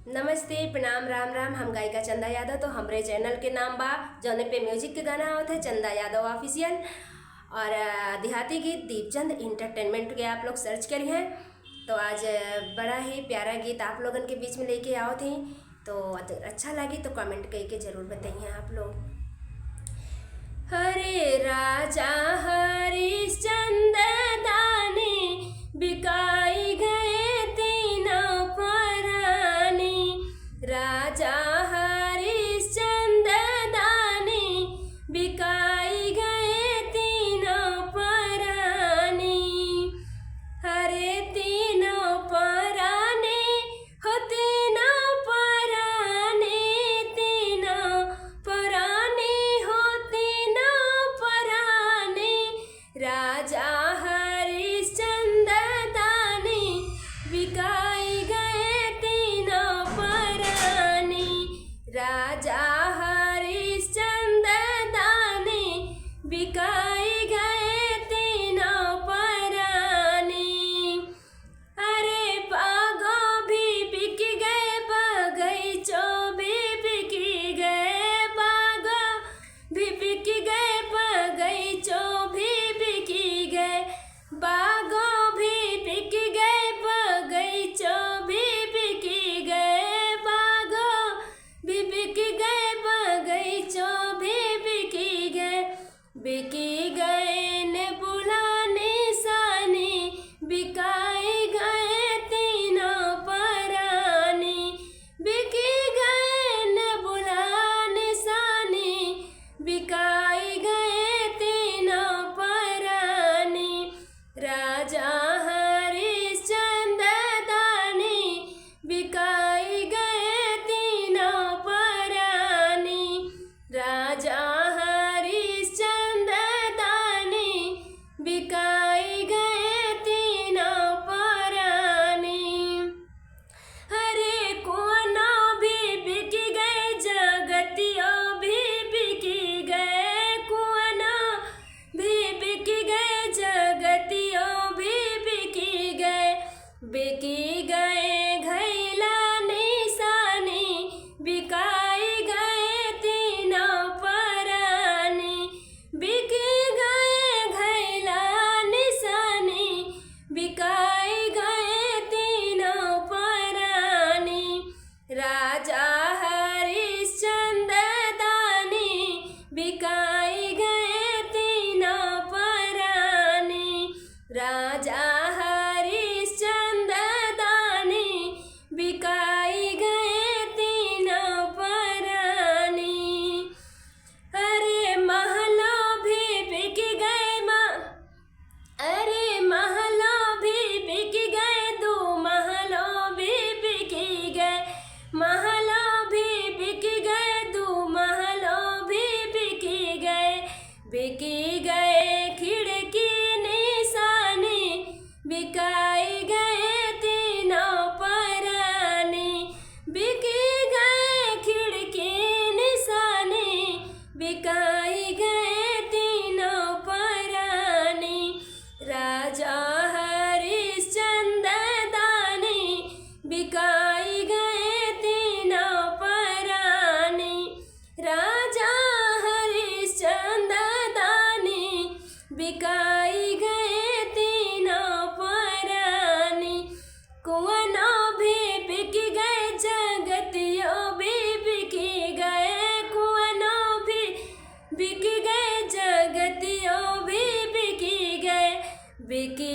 नमस्ते, प्रणाम, राम राम। हम गायिका चंदा यादव। तो हमरे चैनल के नाम बा जौने पे म्यूजिक के गाना आवत है चंदा यादव ऑफिशियल। और देहाती गीत दीपचंद इंटरटेनमेंट के आप लोग सर्च करी हैं। तो आज बड़ा ही प्यारा गीत आप लोगन के बीच में लेके आओ थी। तो अच्छा लगी तो कमेंट करके ज़रूर बताइए आप लोग। हरे राजा हरिश्चंद्र दानी बिकाई गए तीनों परानी। राजा हरिश्चंद्र दानी बिकाई गए तीनों परानी। हरे तीनों परानी हो तीनों परानी, तीनों परानी हो तीनों परानी। राजा हरिश्चंद्र दानी बिकाई गए तीनों परानी। राजा हरिश्चंद्र दानी बिकाई गए तीनों परानी। अरे बागों भी बिक गए, बगीचों भी बिक गए, बागों भी बिक गए, बगीचों भी बिक गए, बागों भी बिक गए, बगीचों भी बिक गए, बागों भी बिक गए, बगीचों भी बिक गए। बिकी गए ने बुलाने सानी बिकाई गए तीनों परानी। बिकी गए ने बुलाने सानी बिकाई गए तीनों परानी। राजा हरिश्चंद्र दानी बिकाई गए तीनों परानी। राजा हरिश्चंद्र दानी बिकाई गए तीनों परानी। हरे कोनो भी बिक गए, जगतियों भी बिक गए, कोनो भी बिक गए, जगतियों भी बिक गए। बिकी गए घैला निशानी बिकाई गए तीनों परानी। बिकी गए घैला निशानी बिकाई गए तीनों परानी। राजा हरिश्चंद्र दानी बिकाई गए तीनों परानी। राजा हरिश्चंद्र दानी बिकाई गए तीनों परानी। अरे महलों भी बिक गए, अरे महलों भी बिक गए, दो महलों भी बिक गए, महलों भी बिक गए, दो महलों भी बिक गए। बिकी गए खिड़की निशानी बिकाई गए तीनों परानी। बिकी गए खिड़की निशानी बिकाई गए तीनों परानी। राजा हरिश्चंद्र दानी बिकाई गए तीनों परानी। राजा हरिश्चंद्र दानी बिकाई गए तीनों परानी। कुआनों भी बिक गए, जगतियों भी बिक गए, कुआनों भी बिक गए, जगतियों भी बिक गए। बिकी